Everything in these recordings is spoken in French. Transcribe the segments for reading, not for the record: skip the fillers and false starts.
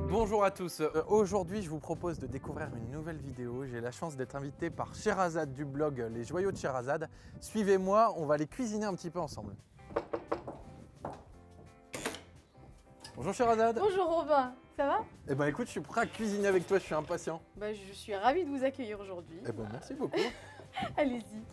Bonjour à tous, aujourd'hui je vous propose de découvrir une nouvelle vidéo. J'ai la chance d'être invité par Sherazade du blog Les Joyaux de Sherazade. Suivez-moi, on va les cuisiner un petit peu ensemble. Bonjour Sherazade. Bonjour Robin, ça va? Eh ben écoute, je suis prêt à cuisiner avec toi, je suis impatient. Je suis ravie de vous accueillir aujourd'hui. Eh ben merci beaucoup. Allez-y.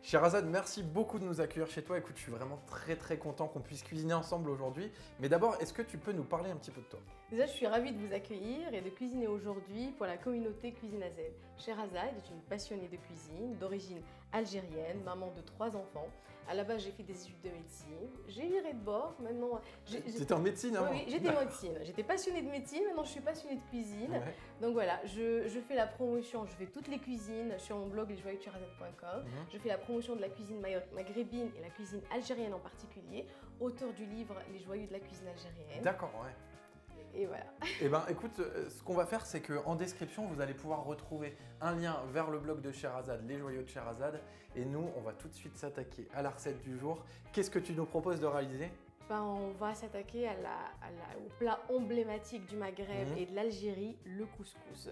Sherazade, merci beaucoup de nous accueillir chez toi. Écoute, je suis vraiment très content qu'on puisse cuisiner ensemble aujourd'hui. Mais d'abord, est-ce que tu peux nous parler un petit peu de toi? Déjà, je suis ravie de vous accueillir et de cuisiner aujourd'hui pour la communauté Cuisine AZ. Sherazade est une passionnée de cuisine, d'origine algérienne, maman de 3 enfants. À la base, j'ai fait des études de médecine. J'ai viré de bord. Maintenant, T'étais en médecine avant? Oui, j'étais en médecine. J'étais passionnée de médecine. Maintenant, je suis passionnée de cuisine. Ouais. Donc voilà, je fais la promotion. Je fais toutes les cuisines sur mon blog lesjoyauxdesherazade.com. Je fais la promotion de la cuisine maghrébine et la cuisine algérienne en particulier. Auteur du livre Les Joyaux de la cuisine algérienne. D'accord, ouais. Et voilà. Eh ben écoute, ce qu'on va faire, c'est qu'en description, vous allez pouvoir retrouver un lien vers le blog de Sherazade, Les Joyaux de Sherazade. Et nous, on va tout de suite s'attaquer à la recette du jour. Qu'est-ce que tu nous proposes de réaliser? On va s'attaquer au plat emblématique du Maghreb et de l'Algérie, le couscous.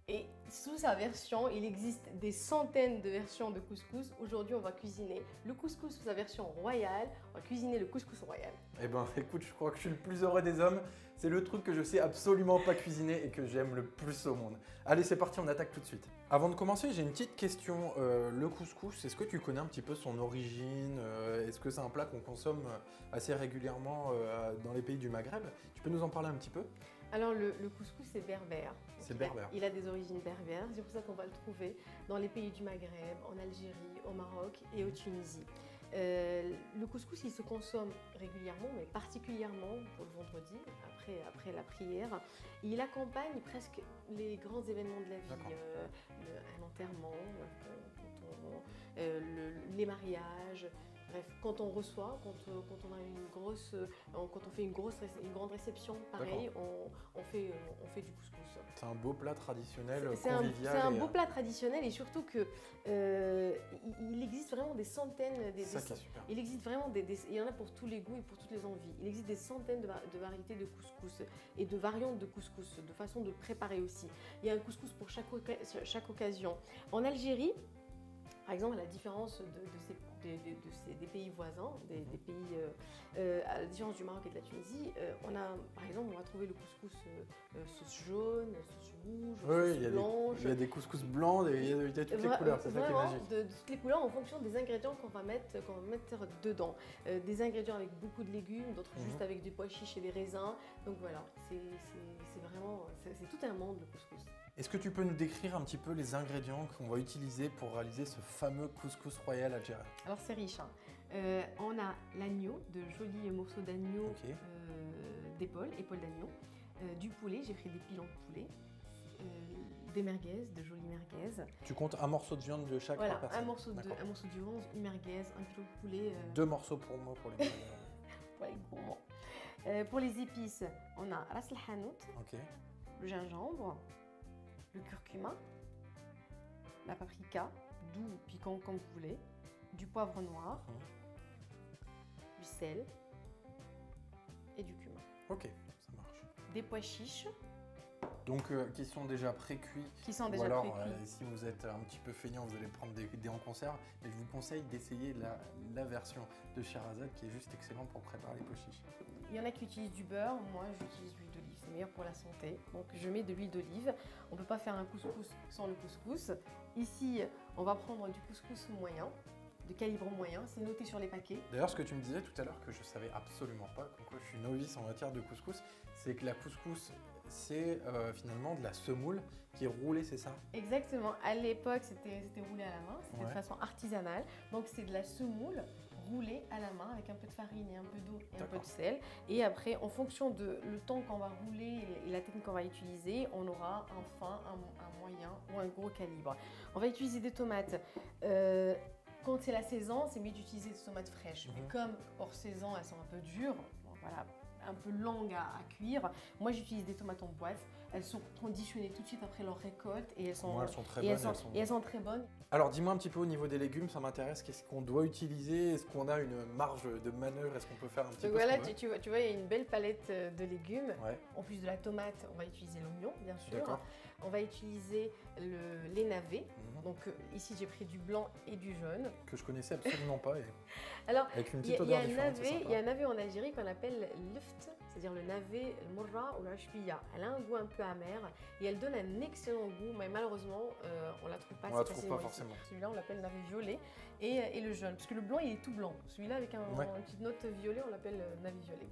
Et sous sa version, il existe des centaines de versions de couscous. Aujourd'hui, on va cuisiner le couscous sous sa version royale. On va cuisiner le couscous royal. Eh ben écoute, je crois que je suis le plus heureux des hommes. C'est le truc que je sais absolument pas cuisiner et que j'aime le plus au monde. Allez, c'est parti, on attaque tout de suite. Avant de commencer, j'ai une petite question. Le couscous, est-ce que tu connais un petit peu son origine? Est-ce que c'est un plat qu'on consomme assez régulièrement dans les pays du Maghreb? Tu peux nous en parler un petit peu? Alors le couscous c'est berbère. C'est berbère. Il a des origines berbères, c'est pour ça qu'on va le trouver dans les pays du Maghreb, en Algérie, au Maroc et au Tunisie. Le couscous il se consomme régulièrement, mais particulièrement pour le vendredi, après la prière. Il accompagne presque les grands événements de la vie, un enterrement, les mariages. Bref, quand on reçoit, quand on a quand on fait une grande réception, pareil, on fait du couscous. C'est un beau plat traditionnel, convivial. C'est un beau plat traditionnel et surtout que il existe vraiment des centaines. Ça qui est super. Il existe vraiment il y en a pour tous les goûts et pour toutes les envies. Il existe des centaines de variétés de couscous et de variantes de couscous, de façon de le préparer aussi. Il y a un couscous pour chaque occasion. En Algérie, par exemple, à la différence des pays voisins, des pays, à la différence du Maroc et de la Tunisie, par exemple, on va trouver le couscous sauce jaune, sauce rouge, sauce blanche. Il y a des couscous blancs, il y a toutes les couleurs, c'est ça qui est magique. De toutes les couleurs en fonction des ingrédients qu'on va mettre dedans. Des ingrédients avec beaucoup de légumes, d'autres juste avec des pois chiches et des raisins. Donc voilà, c'est tout un monde le couscous. Est-ce que tu peux nous décrire un petit peu les ingrédients qu'on va utiliser pour réaliser ce fameux couscous royal algérien? Alors c'est riche. On a l'agneau, de jolis morceaux d'agneau épaule d'agneau, du poulet, j'ai pris des pilons de poulet, des merguez, de jolies merguez. Tu comptes un morceau de viande de chaque personne? Voilà, un morceau de viande, une merguez, un pilon de poulet. 2 morceaux pour moi, pour les pour les gourmands. Pour les épices, on a ras el hanout, le gingembre, le curcuma, la paprika, doux ou piquant comme vous voulez, du poivre noir, du sel et du cumin. Ok, ça marche. Des pois chiches. Donc qui sont déjà pré-cuits. Ou alors si vous êtes un petit peu feignant, vous allez prendre des en conserve. Mais je vous conseille d'essayer la version de Sherazade qui est juste excellente pour préparer les pois chiches. Il y en a qui utilisent du beurre, moi j'utilise l'huile d'olive, c'est meilleur pour la santé. Donc je mets de l'huile d'olive. On ne peut pas faire un couscous sans le couscous. Ici, on va prendre du couscous moyen, de calibre moyen, c'est noté sur les paquets. D'ailleurs, ce que tu me disais tout à l'heure que je savais absolument pas, comme quoi je suis novice en matière de couscous, c'est que la couscous, c'est finalement de la semoule qui est roulée, c'est ça? Exactement. À l'époque, c'était roulé à la main, c'était de façon artisanale. Donc c'est de la semoule roulée à la main avec un peu de farine et un peu d'eau et un peu de sel. Et après, en fonction de le temps qu'on va rouler et la technique qu'on va utiliser, on aura un fin, un moyen ou un gros calibre. On va utiliser des tomates. Quand c'est la saison, c'est mieux d'utiliser des tomates fraîches. Mais comme hors saison, elles sont un peu dures, bon, voilà, un peu longues à cuire. Moi, j'utilise des tomates en boîte. Elles sont conditionnées tout de suite après leur récolte et elles sont, Moi, elles sont très bonnes. elles sont très bonnes. Alors, dis-moi un petit peu au niveau des légumes, ça m'intéresse. Qu'est-ce qu'on doit utiliser? Est-ce qu'on a une marge de manœuvre? Est-ce qu'on peut faire un petit Donc peu voilà, ce qu'on veut? tu vois, il y a une belle palette de légumes. Ouais, En plus de la tomate, on va utiliser l'oignon, bien sûr. d'accord. On va utiliser les navets. Mhm. Donc ici, j'ai pris du blanc et du jaune. Que je connaissais absolument pas. Et Alors, avec une il y, petite a- il y a odeur un différente, c'est navet, sympa. il y a un navet en Algérie qu'on appelle luft, c'est-à-dire le navet, le mourra ou la chouïa. Elle a un goût un peu amer et elle donne un excellent goût, mais malheureusement, on la trouve pas On la assez trouve pas facilement ici. forcément. Celui-là, on l'appelle navet violet et le jaune, parce que le blanc, il est tout blanc. Celui-là, avec Ouais. une petite note violet, on l'appelle navet violet.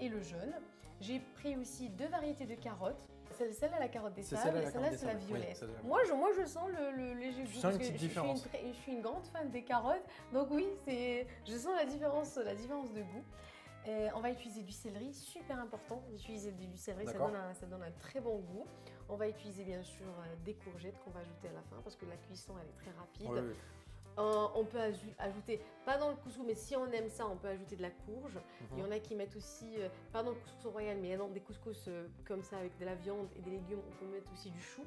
Et le jaune. J'ai pris aussi 2 variétés de carottes. Celle-là, la carotte des C'est sables, celle-là, et la celle-là, carotte c'est la des sables. Oui, violet. celle-là. Moi, je sens le léger goût. sens parce une que petite différence. Je suis une grande fan des carottes, donc oui, je sens la différence de goût. On va utiliser du céleri, super important d'utiliser du céleri, D'accord. ça donne un très bon goût. On va utiliser bien sûr des courgettes qu'on va ajouter à la fin parce que la cuisson elle est très rapide. Oui, oui. On peut ajouter, pas dans le couscous, mais si on aime ça, on peut ajouter de la courge. Il y en a qui mettent aussi, pas dans le couscous royal, mais dans des couscous comme ça avec de la viande et des légumes, on peut mettre aussi du chou.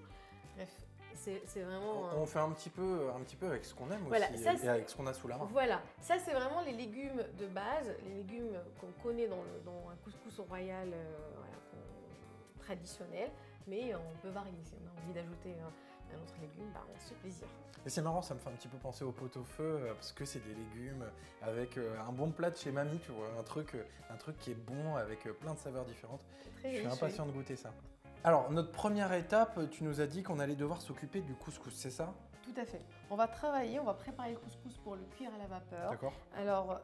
Bref, c'est vraiment... On fait un petit peu avec ce qu'on aime Voilà, aussi ça, et avec ce qu'on a sous la main. Voilà, ça c'est vraiment les légumes de base, les légumes qu'on connaît dans un couscous royal traditionnel, mais on peut varier. Si on a envie d'ajouter un autre légume, on se fait plaisir. Et c'est marrant, ça me fait un petit peu penser au pot-au-feu parce que c'est des légumes avec un bon plat de chez mamie, tu vois, un truc qui est bon avec plein de saveurs différentes. Très Je suis riche, impatient de goûter ça. Alors, notre première étape, tu nous as dit qu'on allait devoir s'occuper du couscous, c'est ça? oui. Tout à fait. On va travailler, on va préparer le couscous pour le cuire à la vapeur. D'accord. Alors,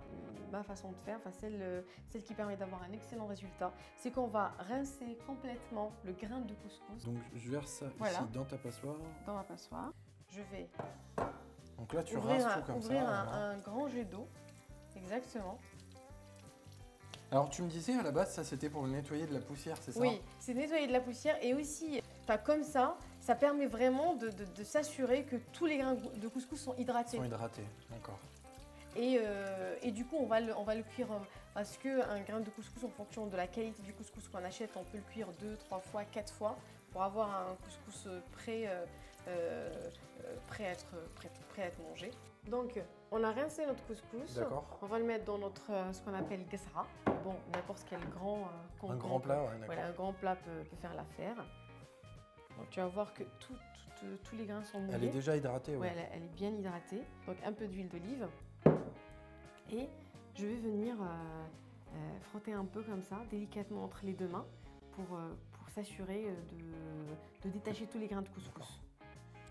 ma façon de faire, celle qui permet d'avoir un excellent résultat, c'est qu'on va rincer complètement le grain de couscous Donc, je verse ça Voilà. ici dans ta passoire. dans ma passoire. Je vais Donc là, tu ouvrir, rinces tout comme ouvrir ça. un grand jet d'eau. Exactement. Alors, tu me disais à la base, ça c'était pour nettoyer de la poussière, c'est ça? Oui, c'est nettoyer de la poussière et aussi, comme ça permet vraiment de s'assurer que tous les grains de couscous sont hydratés. Ils sont hydratés, d'accord. Et du coup, on va le cuire parce qu'un grain de couscous, en fonction de la qualité du couscous qu'on achète, on peut le cuire 2, 3 fois, 4 fois pour avoir un couscous prêt à être mangé. Donc, on a rincé notre couscous. D'accord. On va le mettre dans ce qu'on appelle gasra. Bon, n'importe quel grand Un grand plat, ouais, d'accord. voilà, un grand plat peut faire l'affaire. Donc, tu vas voir que tous les grains sont mouillés. Elle est déjà hydratée, Ouais, ouais. elle est bien hydratée. Donc un peu d'huile d'olive. Et je vais venir frotter un peu comme ça, délicatement entre les 2 mains, pour s'assurer de détacher tous les grains de couscous.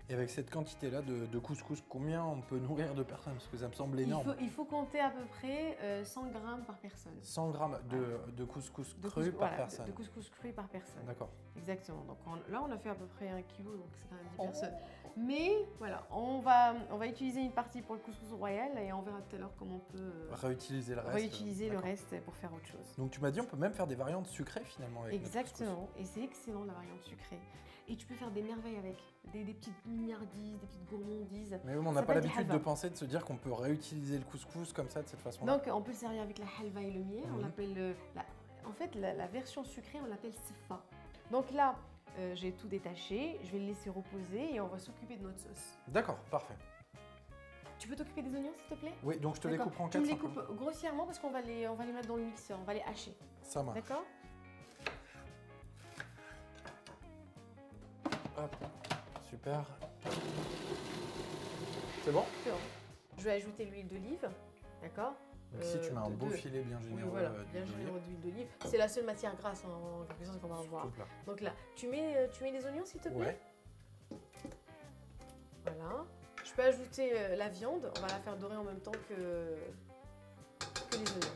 Et avec cette quantité-là de couscous, combien on peut nourrir de personnes? Parce que ça me semble énorme. Il faut compter à peu près 100 grammes par personne. 100 grammes de couscous De cru couscous- par voilà, personne. de couscous cru par personne. D'accord. Exactement. Donc là, on a fait à peu près 1 kilo, donc c'est quand même 10 Oh. personnes. Mais voilà, on va utiliser une partie pour le couscous royal et on verra tout à l'heure comment on peut Réutiliser le reste. réutiliser le D'accord. reste pour faire autre chose. Donc tu m'as dit on peut même faire des variantes sucrées finalement avec notre couscous. Exactement, et c'est excellent la variante sucrée. Et tu peux faire des merveilles avec, des petites mignardises, des petites gourmandises. Mais oui, mais on Ça n'a pas s'appelle du l'habitude de halva. penser, de se dire qu'on peut réutiliser le couscous comme ça, de cette façon-là. Donc on peut le servir avec la halva et le miel, on Mhm. l'appelle, en fait la version sucrée on l'appelle sefa. Donc là, j'ai tout détaché, je vais le laisser reposer et on va s'occuper de notre sauce. D'accord, parfait. Tu peux t'occuper des oignons s'il te plaît? Oui, donc je te les D'accord. couperai en Tu me 4. les coupes grossièrement parce qu'on va les mettre dans le mixeur, on va les hacher. Ça marche. D'accord? Hop, super. C'est bon? C'est bon. Je vais ajouter l'huile d'olive, d'accord? Donc ici tu mets un beau de- filet bien Oui, généreux voilà, d'huile bien d'olive. généreux d'huile d'olive. C'est la seule matière grasse en quelque sorte qu'on va Sur avoir. tout le plat. Donc là, tu mets les oignons s'il te plaît. Ouais. Voilà. Je peux ajouter la viande. On va la faire dorer en même temps que les oignons.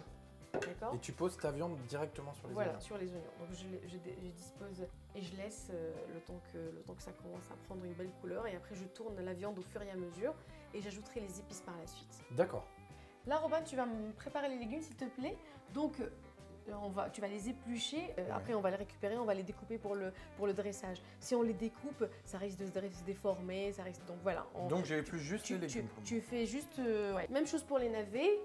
D'accord? Et tu poses ta viande directement sur les Voilà, oignons. sur les oignons. Donc je dispose et je laisse le temps que ça commence à prendre une belle couleur. Et après, je tourne la viande au fur et à mesure et j'ajouterai les épices par la suite. D'accord. Là, Robin, tu vas me préparer les légumes, s'il te plaît. Donc, tu vas les éplucher. Après, on va les récupérer, on va les découper pour le dressage. Si on les découpe, ça risque de se déformer. Donc, voilà. Donc j'ai plus juste les légumes. Tu fais juste... ouais. Même chose pour les navets.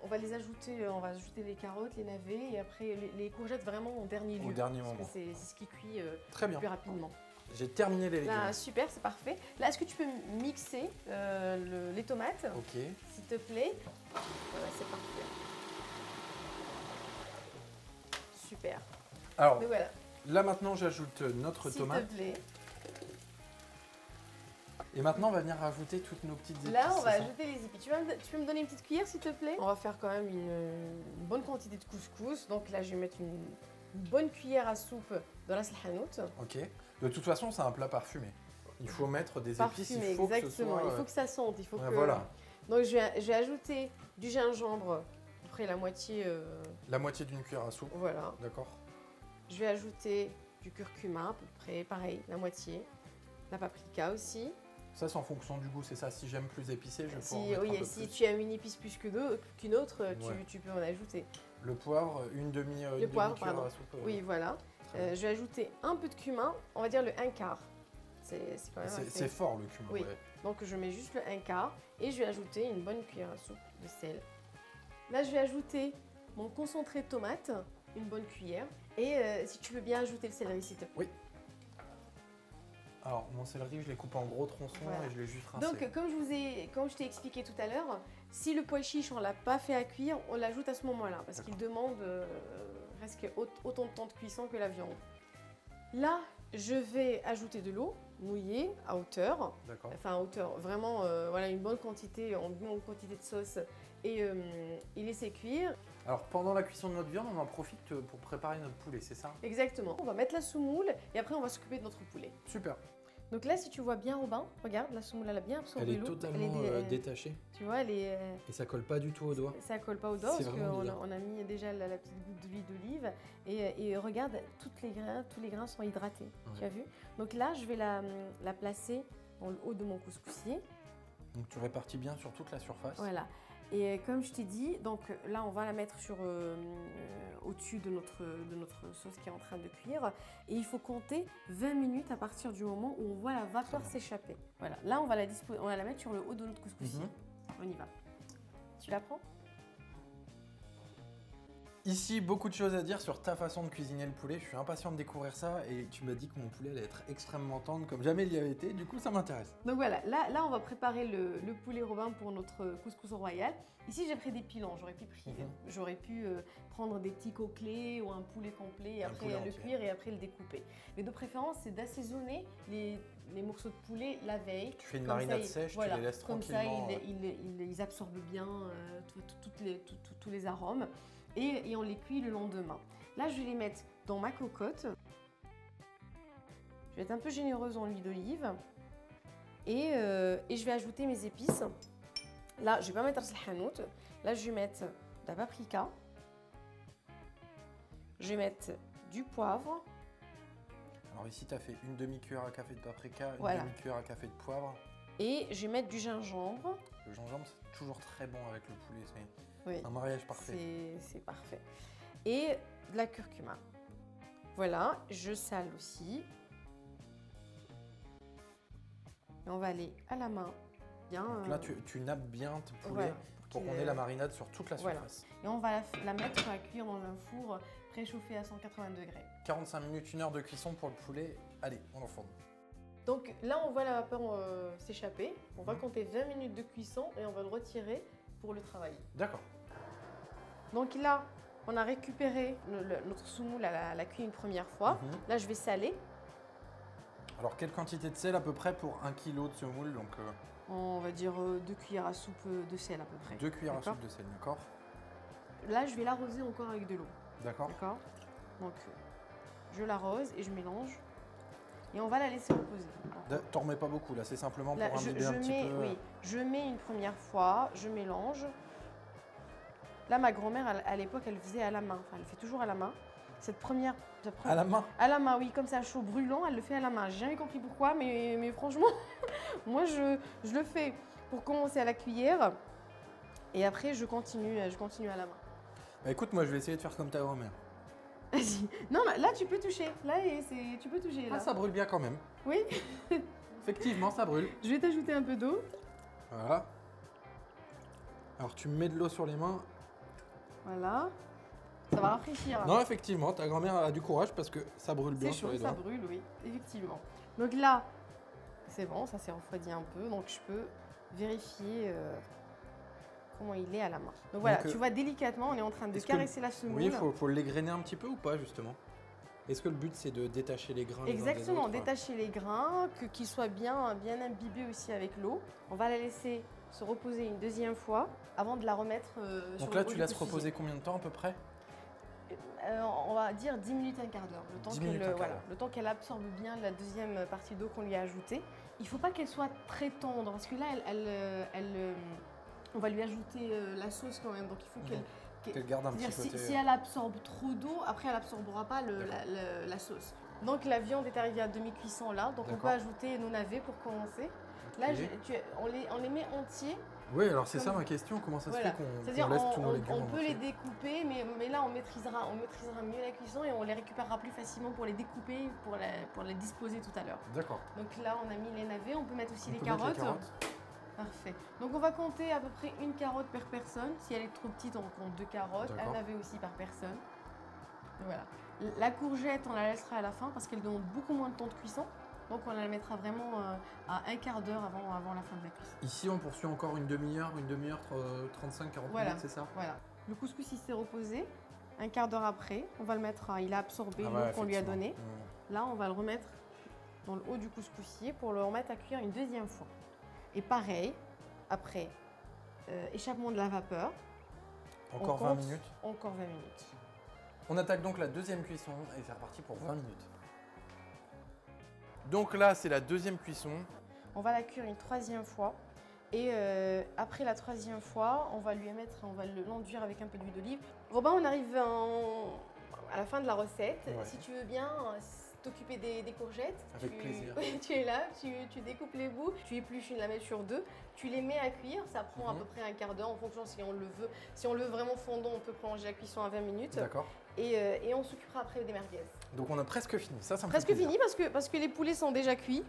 On va les ajouter, on va ajouter les carottes, les navets et après les courgettes vraiment au dernier lieu. Au dernier parce que moment. c'est ce qui cuit Très bien. plus rapidement. J'ai terminé les légumes. Là, super, c'est parfait. Là, est-ce que tu peux mixer les tomates, Ok. s'il te plaît? Voilà, c'est parfait. Super. Alors, Donc voilà, là maintenant, j'ajoute notre tomate. s'il te plaît. Et maintenant, on va venir rajouter toutes nos petites épices. Là, on va c'est ça ajouter les épices. Tu peux me donner une petite cuillère, s'il te plaît? On va faire quand même une bonne quantité de couscous. Donc là, je vais mettre une bonne cuillère à soupe dans la slhanout. Ok. De toute façon, c'est un plat parfumé. Il faut mettre des épices, Parfumé, il faut que ce exactement. soit... Il faut que ça sente. Il faut ouais, que... voilà, Donc je vais ajouter du gingembre, après la moitié. la moitié d'une cuillère à soupe. Voilà. D'accord. Je vais ajouter du curcuma, à peu près, pareil, la moitié. La paprika aussi. Ça, c'est en fonction du goût, c'est ça. Si j'aime plus épicé, je vais pouvoir en Si, mettre un oui, peu si plus. tu aimes une épice plus qu'une autre, Ouais. tu peux en ajouter. Le poivre, une demi poivre, cuillère pardon. à soupe. Oui, voilà. Très bien. Je vais ajouter un peu de cumin, on va dire le 1/4. C'est quand même assez. C'est fort le cumin. Oui. Ouais. Donc je mets juste le 1/4 et je vais ajouter une bonne cuillère à soupe de sel. Là, je vais ajouter mon concentré de tomate, une bonne cuillère. Et si tu veux bien ajouter le céleri, s'il te plaît. Alors, mon céleri, je l'ai coupé en gros tronçons Voilà. et je l'ai juste rincé. Donc, comme je t'ai expliqué tout à l'heure, si le pois chiche, on ne l'a pas fait à cuire, on l'ajoute à ce moment-là parce qu'il demande presque autant de temps de cuisson que la viande. Là, je vais ajouter de l'eau mouillée à hauteur. D'accord. Enfin, à hauteur, vraiment, voilà, une bonne quantité de sauce et laisser cuire. Alors, pendant la cuisson de notre viande, on en profite pour préparer notre poulet, c'est ça? Exactement. On va mettre la semoule et après, on va s'occuper de notre poulet. Super. Donc là, si tu vois bien, Robin, regarde, la semoule, elle a bien absorbé Elle est l'eau. totalement détachée. Tu vois, elle est... Et ça colle pas du tout au doigt. Ça colle pas au doigt C'est parce vraiment qu'on bizarre. on a mis déjà la petite goutte d'huile d'olive et regarde, tous les grains sont hydratés. Ouais. Tu as vu? Donc là, je vais la placer dans le haut de mon couscoussier. Donc, tu répartis bien sur toute la surface. Voilà. Et comme je t'ai dit, donc là, on va la mettre au-dessus de notre sauce qui est en train de cuire. Et il faut compter 20 minutes à partir du moment où on voit la vapeur bien. s'échapper. Voilà. Là, on va la mettre sur le haut de notre couscoussier. Mhm. On y va. Tu la prends? Ici, beaucoup de choses à dire sur ta façon de cuisiner le poulet. Je suis impatient de découvrir ça et tu m'as dit que mon poulet allait être extrêmement tendre comme jamais il y avait été. Du coup, ça m'intéresse. Donc voilà, là on va préparer le poulet Robin pour notre couscous royal. Ici j'ai pris des pilons, j'aurais pu prendre des petits coquelets ou un poulet complet et Un après poulet le entier. cuire et après le découper. Mais de préférence c'est d'assaisonner les morceaux de poulet la veille. Tu fais une Comme ça, marinade sèche, voilà, tu les laisses comme tranquillement. ça ils absorbent bien tous les arômes et on les cuit le lendemain. Là je vais les mettre dans ma cocotte. Je vais être un peu généreuse en huile d'olive. Et je vais ajouter mes épices. Là, je vais pas mettre le hanout. Là, je vais mettre de la paprika. Je vais mettre du poivre. Alors ici, tu as fait une demi-cuillère à café de paprika, une Voilà. demi-cuillère à café de poivre. Et je vais mettre du gingembre. Le gingembre, c'est toujours très bon avec le poulet. Oui, C'est un mariage parfait. c'est parfait. Et de la curcuma. Voilà, je sale aussi. Et on va aller à la main. Bien. Donc là, tu nappes bien tes poulets voilà, pour qu'il, qu'on ait la marinade sur toute la voilà. surface. Et on va la mettre à cuire dans un four préchauffé à 180 degrés. 45 minutes, 1 heure de cuisson pour le poulet. Allez, on enfourne. Donc là, on voit la vapeur s'échapper. On va Mhm. compter 20 minutes de cuisson et on va le retirer pour le travailler. D'accord. Donc là, on a récupéré notre semoule à la cuire une première fois. Mhm. Là, je vais saler. Alors, quelle quantité de sel à peu près pour 1 kg de semoule? Donc, On va dire 2 cuillères à soupe de sel à peu près. 2 cuillères à D'accord. soupe de sel, d'accord? Là, je vais l'arroser encore avec de l'eau. D'accord. D'accord. Donc, je l'arrose et je mélange. Et on va la laisser reposer. T'en remets pas beaucoup là, c'est simplement Là, pour je imbiber un petit mets, peu. oui, je mets une première fois, je mélange. Là, ma grand-mère, à l'époque, elle faisait à la main. Enfin, elle fait toujours à la main. À la main. À la main, oui, comme ça, chaud, brûlant, elle le fait à la main. J'ai jamais compris pourquoi, mais franchement, moi, je le fais pour commencer à la cuillère. Et après, je continue à la main. Bah, écoute, moi je vais essayer de faire comme ta grand-mère. Vas-y. Non, là, tu peux toucher. Là, tu peux toucher. Là. Ah, ça brûle bien quand même. Oui. Effectivement, ça brûle. Je vais t'ajouter un peu d'eau. Voilà. Alors tu me mets de l'eau sur les mains. Voilà. Ça va rafraîchir. Non, effectivement, ta grand-mère a du courage parce que ça brûle bien C'est sur chaud, les ça doigts. brûle, oui, effectivement. Donc là, c'est bon, ça s'est refroidi un peu, donc je peux vérifier comment il est à la main. Donc voilà, tu vois délicatement, on est en train de caresser la semoule. Oui, faut l'égrainer un petit peu ou pas justement? Est-ce que le but c'est de détacher les grains? Exactement, détacher les grains, qu'ils soient bien imbibés aussi avec l'eau. On va la laisser se reposer une deuxième fois avant de la remettre sur le haut. Donc là, tu laisses reposer combien de temps à peu près? On va dire 10 minutes, un quart d'heure, le temps qu'elle absorbe bien la deuxième partie d'eau qu'on lui a ajoutée. Il ne faut pas qu'elle soit très tendre parce que là, on va lui ajouter la sauce quand même, donc il faut qu'elle garde un petit côté. Si elle absorbe trop d'eau, après elle n'absorbera pas la sauce. Donc la viande est arrivée à demi-cuisson là, donc on peut ajouter nos navets pour commencer. Là, on les met entiers. Oui, alors c'est ça ma question, comment ça se fait qu'on laisse tous nos légumes on peut les découper, mais là on maîtrisera mieux la cuisson et on les récupérera plus facilement pour les découper, pour les disposer tout à l'heure. D'accord. Donc là on a mis les navets, on peut mettre aussi les carottes. Parfait. Donc on va compter à peu près une carotte par personne. Si elle est trop petite, on compte 2 carottes, un navet aussi par personne. Voilà. La courgette, on la laissera à la fin parce qu'elle demande beaucoup moins de temps de cuisson. Donc on la mettra vraiment à un quart d'heure avant la fin de la cuisson. Ici on poursuit encore une demi-heure, 35-40 minutes, c'est ça? Voilà. Le couscous il s'est reposé. Un quart d'heure après, on va le mettre, il a absorbé l'eau qu'on lui a donnée. Là on va le remettre dans le haut du couscoussier pour le remettre à cuire une deuxième fois. Et pareil, après échappement de la vapeur. Encore 20 minutes? Encore 20 minutes. On attaque donc la deuxième cuisson et c'est reparti pour 20 minutes. Donc là, c'est la deuxième cuisson. On va la cuire une troisième fois. Et après la troisième fois, on va l'enduire avec un peu d'huile d'olive. Robin, on arrive à la fin de la recette. Ouais. Si tu veux bien t'occuper des courgettes, avec plaisir. Tu es là, tu découpes les bouts, tu épluches une lamelle sur 2, tu les mets à cuire. Ça prend à peu près un quart d'heure en fonction si on le veut. Si on le veut vraiment fondant, on peut prolonger la cuisson à 20 minutes. D'accord. Et on s'occupera après des merguez. Donc on a presque fini, ça me fait presque fini parce que les poulets sont déjà cuits,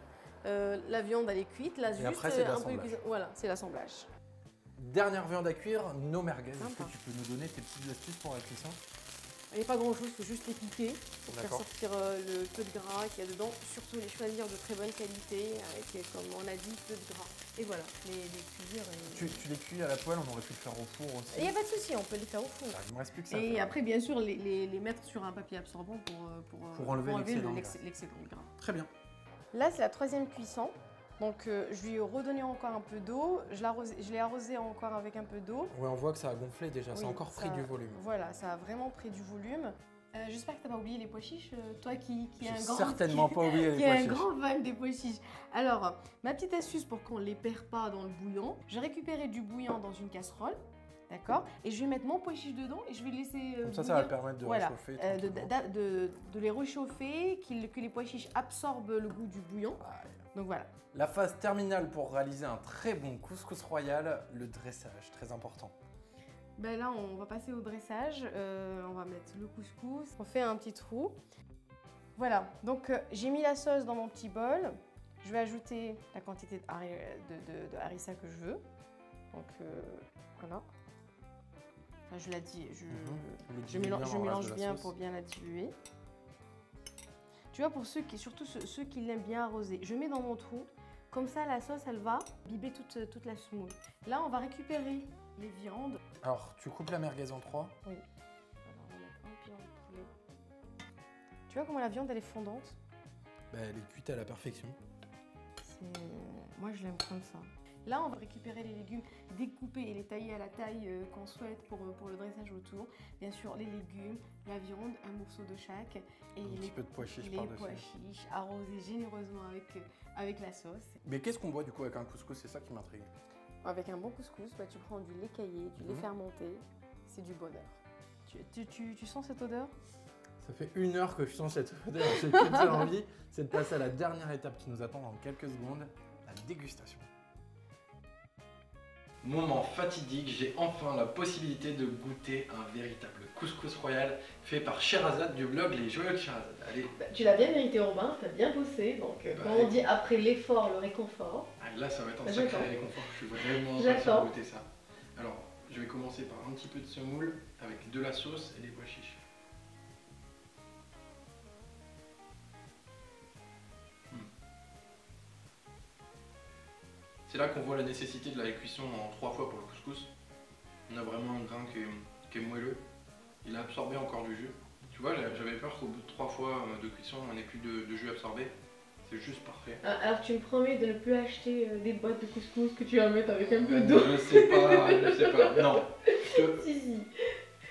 la viande elle est cuite, là juste après, c'est un peu voilà, c'est l'assemblage. Dernière viande à cuire, nos merguez. Est-ce que tu peux nous donner tes petites astuces pour la cuisson? Il n'y a pas grand chose, il faut juste les piquer pour faire sortir le peu de gras qu'il y a dedans. Surtout les choisir de très bonne qualité avec, comme on a dit, peu de gras. Et voilà, les cuire. Tu les cuis à la poêle, on aurait pu le faire au four aussi. Il n'y a pas de souci, on peut les faire au four. Il ne me reste plus que ça. Et après, bien sûr, les mettre sur un papier absorbant pour enlever l'excédent de gras. Très bien. Là, c'est la troisième cuisson. Donc, je lui ai redonné encore un peu d'eau. Je l'ai arrosé encore avec un peu d'eau. Oui, on voit que ça a gonflé déjà. Oui, ça a encore pris du volume. Voilà, ça a vraiment pris du volume. J'espère que tu n'as pas oublié les pois chiches, toi qui est un grand... certainement pas oublié les pois chiches. Qui est un grand fan des pois chiches. Alors, ma petite astuce pour qu'on ne les perd pas dans le bouillon, j'ai récupéré du bouillon dans une casserole. D'accord. Et je vais mettre mon pois chiche dedans et je vais laisser comme ça va permettre de réchauffer. De les réchauffer, que les pois chiches absorbent le goût du bouillon. Donc voilà. La phase terminale pour réaliser un très bon couscous royal, le dressage, très important. Ben là, on va passer au dressage. On va mettre le couscous. On fait un petit trou. Voilà. Donc j'ai mis la sauce dans mon petit bol. Je vais ajouter la quantité de harissa que je veux. Donc voilà. Enfin, je la dis, je mélange bien pour bien la diluer. Tu vois, pour surtout ceux qui l'aiment bien arroser, je mets dans mon trou. Comme ça, la sauce, elle va biber toute la semoule. Là, on va récupérer les viandes. Alors, tu coupes la merguez en 3. Oui. Alors, on va mettre un pied de poulet. Tu vois comment la viande, elle est fondante? Bah, elle est cuite à la perfection. Moi, je l'aime comme ça. Là, on va récupérer les légumes, découper et les tailler à la taille qu'on souhaite pour le dressage autour. Bien sûr, les légumes, la viande, un morceau de chaque. Et un petit peu de pois chiches par-dessus. Les pois chiches arrosés généreusement avec la sauce. Mais qu'est-ce qu'on boit du coup avec un couscous? C'est ça qui m'intrigue. Avec un bon couscous, bah, tu prends du lait caillé, du lait fermenté. C'est du bonheur. Tu sens cette odeur? Ça fait 1 heure que je sens cette odeur. J'ai qu'une seule envie, c'est de passer à la dernière étape qui nous attend dans quelques secondes, la dégustation. Moment fatidique, j'ai enfin la possibilité de goûter un véritable couscous royal fait par Sherazade du blog Les Joyaux de Sherazade. Allez. Bah, tu l'as bien mérité, Robin, tu as bien bossé, donc comme on dit, après l'effort, le réconfort. Ah, là, ça va être un sacré réconfort, je suis vraiment impatient de goûter ça. Alors, Je vais commencer par un petit peu de semoule avec de la sauce et des pois chiches. C'est là qu'on voit la nécessité de la cuisson en 3 fois pour le couscous. On a vraiment un grain qui est moelleux. Il a absorbé encore du jus. Tu vois, j'avais peur qu'au bout de 3 fois de cuisson, on n'ait plus de jus absorbé. C'est juste parfait. Alors tu me promets de ne plus acheter des boîtes de couscous que tu vas mettre avec un peu d'eau. Je sais pas, non. Si.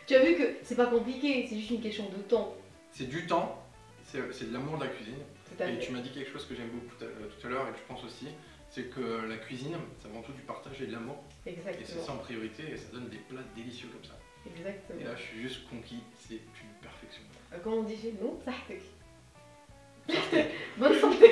Tu as vu que c'est pas compliqué, c'est juste une question de temps. C'est du temps, c'est de l'amour de la cuisine. Tout à fait. Et tu m'as dit quelque chose que j'aime beaucoup tout à l'heure et que je pense aussi, c'est que la cuisine, c'est avant tout du partage et de l'amour. Exactement. Et c'est ça en priorité et ça donne des plats délicieux comme ça. Exactement. Et là, je suis juste conquis, c'est une perfection. Comme on dit chez nous, ça. Bonne santé.